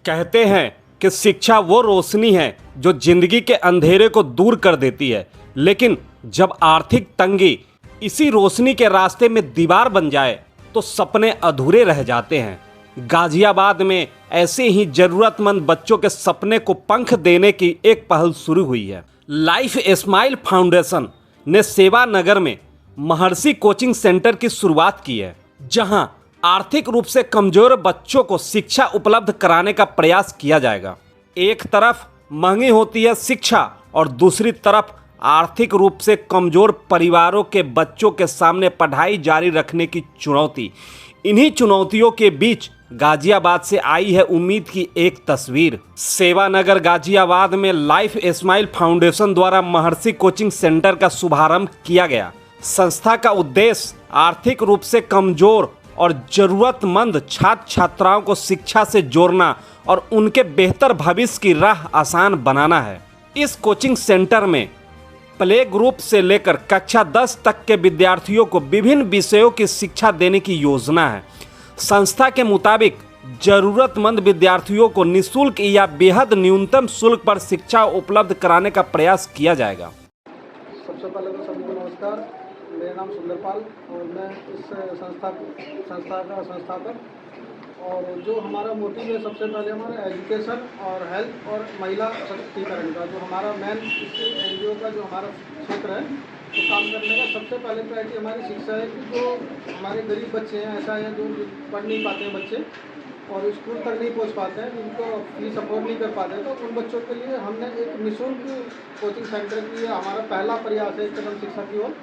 कहते हैं कि शिक्षा वो रोशनी है जो जिंदगी के अंधेरे को दूर कर देती है, लेकिन जब आर्थिक तंगी इसी रोशनी के रास्ते में दीवार बन जाए तो सपने अधूरे रह जाते हैं। गाजियाबाद में ऐसे ही जरूरतमंद बच्चों के सपने को पंख देने की एक पहल शुरू हुई है। लाइफ स्माइल फाउंडेशन ने सेवा नगर में महर्षि कोचिंग सेंटर की शुरुआत की है, जहां आर्थिक रूप से कमजोर बच्चों को शिक्षा उपलब्ध कराने का प्रयास किया जाएगा। एक तरफ महंगी होती है शिक्षा और दूसरी तरफ आर्थिक रूप से कमजोर परिवारों के बच्चों के सामने पढ़ाई जारी रखने की चुनौती। इन्हीं चुनौतियों के बीच गाजियाबाद से आई है उम्मीद की एक तस्वीर। सेवानगर गाजियाबाद में लाइफ स्माइल फाउंडेशन द्वारा महर्षि कोचिंग सेंटर का शुभारंभ किया गया। संस्था का उद्देश्य आर्थिक रूप से कमजोर और जरूरतमंद छात्र छात्राओं को शिक्षा से जोड़ना और उनके बेहतर भविष्य की राह आसान बनाना है। इस कोचिंग सेंटर में प्ले ग्रुप से लेकर कक्षा 10 तक के विद्यार्थियों को विभिन्न विषयों की शिक्षा देने की योजना है। संस्था के मुताबिक जरूरतमंद विद्यार्थियों को निःशुल्क या बेहद न्यूनतम शुल्क पर शिक्षा उपलब्ध कराने का प्रयास किया जाएगा। सबसे पहले तो सभी को नमस्कार। मेरा नाम सुंदरपाल और मैं इस संस्था का संस्थापक। और जो हमारा मोटिव है, सबसे पहले हमारा एजुकेशन और हेल्थ और महिला सशक्तिकरण का जो हमारा मेन इस एनजीओ का जो हमारा क्षेत्र है तो काम करने का सबसे पहले प्रायोरिटी हमारी शिक्षा है कि जो हमारे गरीब बच्चे हैं, ऐसा है जो पढ़ नहीं पाते हैं बच्चे और स्कूल तक नहीं पहुंच पाते हैं, जिनको फीस अफोर्ड नहीं कर पाते हैं, तो उन बच्चों के लिए हमने एक निःशुल्क कोचिंग सेंटर की हमारा पहला प्रयास है एक कदम शिक्षा की ओर।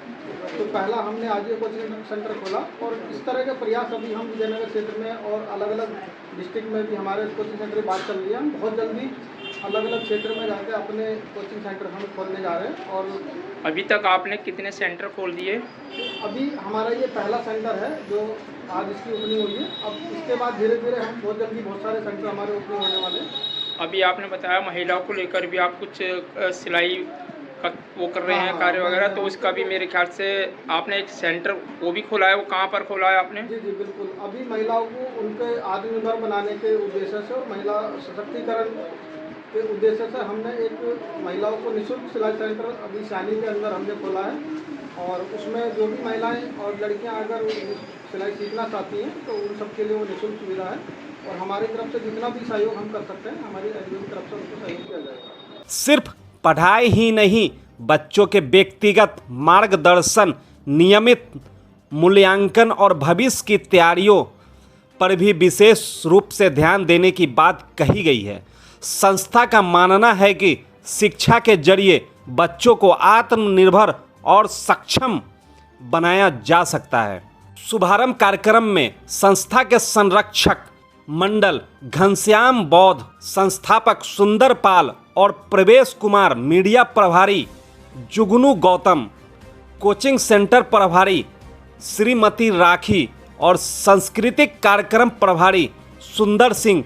तो पहला हमने आज ये कोचिंग सेंटर खोला और इस तरह के प्रयास अभी हम विजयनगर क्षेत्र में और अलग अलग डिस्ट्रिक्ट में भी हमारे कोचिंग सेंटर की बात चल रही है। हम बहुत जल्दी अलग अलग क्षेत्र में जाकर अपने कोचिंग सेंटर हम खोलने जा रहे हैं। और अभी तक आपने कितने सेंटर खोल दिए? अभी हमारा ये पहला सेंटर है जो आज इसकी ओपनिंग हुई है। अब इसके बाद धीरे धीरे हम बहुत जल्दी बहुत सारे सेंटर हमारे ओपनिंग होने वाले हैं। अभी आपने बताया महिलाओं को लेकर भी आप कुछ सिलाई का वो कर रहे हैं कार्य वगैरह, तो उसका भी मेरे ख्याल से आपने एक सेंटर वो भी खोला है। वो कहाँ पर खोला है आपने? जी बिल्कुल। अभी महिलाओं को उनके आत्मनिर्भर बनाने के उद्देश्य से और महिला सशक्तिकरण के उद्देश्य से हमने एक महिलाओं को निःशुल्क सिलाई सेंटर अभी शानी के अंदर हमने खोला है। और उसमें जो भी महिलाएं और लड़कियां अगर सिलाई सीखना चाहती हैं तो उन सबके लिए वो निःशुल्क सुविधा है। और हमारी तरफ से जितना भी सहयोग हम कर सकते हैं, हमारी एनजीओ की तरफ से उनको सहयोग किया जाएगा। सिर्फ पढ़ाई ही नहीं, बच्चों के व्यक्तिगत मार्गदर्शन, नियमित मूल्यांकन और भविष्य की तैयारियों पर भी विशेष रूप से ध्यान देने की बात कही गई है। संस्था का मानना है कि शिक्षा के जरिए बच्चों को आत्मनिर्भर और सक्षम बनाया जा सकता है। शुभारंभ कार्यक्रम में संस्था के संरक्षक मंडल घनश्याम बौद्ध, संस्थापक सुंदरपाल और प्रवेश कुमार, मीडिया प्रभारी जुगनू गौतम, कोचिंग सेंटर प्रभारी श्रीमती राखी और सांस्कृतिक कार्यक्रम प्रभारी सुंदर सिंह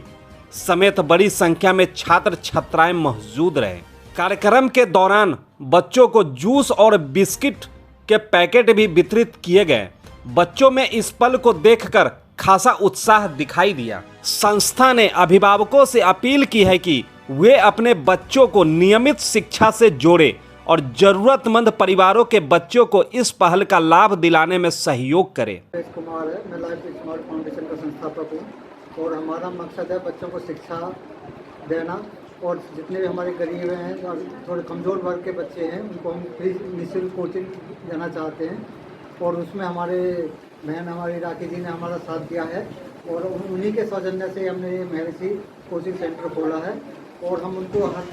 समेत बड़ी संख्या में छात्र छात्राएं मौजूद रहे। कार्यक्रम के दौरान बच्चों को जूस और बिस्किट के पैकेट भी वितरित किए गए। बच्चों में इस पल को देखकर खासा उत्साह दिखाई दिया। संस्था ने अभिभावकों से अपील की है कि वे अपने बच्चों को नियमित शिक्षा से जोड़े और जरूरतमंद परिवारों के बच्चों को इस पहल का लाभ दिलाने में सहयोग करें। प्रवेश कुमार है, मैं लाइफ स्माइल फाउंडेशन का संस्थापक हूँ और हमारा मकसद है बच्चों को शिक्षा देना। और जितने भी हमारे गरीब हैं और थोड़े कमज़ोर वर्ग के बच्चे हैं उनको हम फ्री निःशुल्क कोचिंग देना चाहते हैं। और उसमें हमारे बहन हमारी राखी जी ने हमारा साथ दिया है और उन्हीं के सौजन्य से हमने ये महर्षि कोचिंग सेंटर खोला है। और हम उनको हर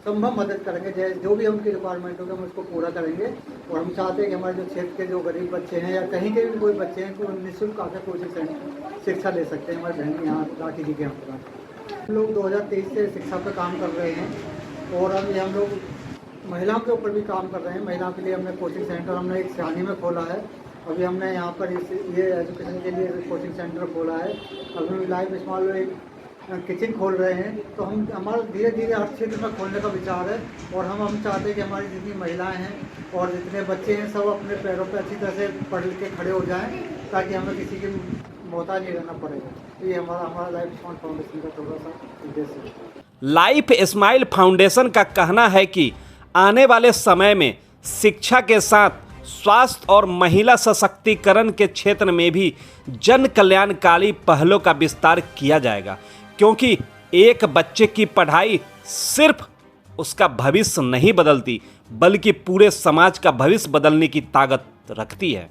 संभव मदद करेंगे, जो भी उनकी रिक्वायरमेंट होगी हम उसको पूरा करेंगे। और हम चाहते हैं कि हमारे जो क्षेत्र के जो गरीब बच्चे हैं या कहीं के भी कोई बच्चे हैं तो निःशुल्क आकर कोचिंग सेंटर शिक्षा ले सकते हैं। हमारी बहन यहाँ राखी जी के यहाँ पर हम लोग 2023 से शिक्षा पर काम कर रहे हैं और अभी हम लोग महिलाओं के ऊपर भी काम कर रहे हैं। महिलाओं के लिए हमने कोचिंग सेंटर हमने एक शानी में खोला है। अभी हमने यहाँ पर ये एजुकेशन के लिए कोचिंग सेंटर खोला है। अभी लाइफ स्माइल एक किचन खोल रहे हैं। तो हम हमारा धीरे धीरे हर क्षेत्र में खोलने का विचार है। और हम चाहते हैं कि हमारी जितनी महिलाएं हैं और जितने बच्चे हैं सब अपने पैरों पर अच्छी तरह से पढ़ लिख के खड़े हो जाएं, ताकि हमें किसी की मोहताज नहीं रहना पड़ेगा। ये हमारा लाइफ स्मार्ट फाउंडेशन का थोड़ा सा उद्देश्य है। लाइफ स्माइल फाउंडेशन का कहना है कि आने वाले समय में शिक्षा के साथ स्वास्थ्य और महिला सशक्तिकरण के क्षेत्र में भी जन कल्याणकारी पहलों का विस्तार किया जाएगा, क्योंकि एक बच्चे की पढ़ाई सिर्फ उसका भविष्य नहीं बदलती, बल्कि पूरे समाज का भविष्य बदलने की ताकत रखती है।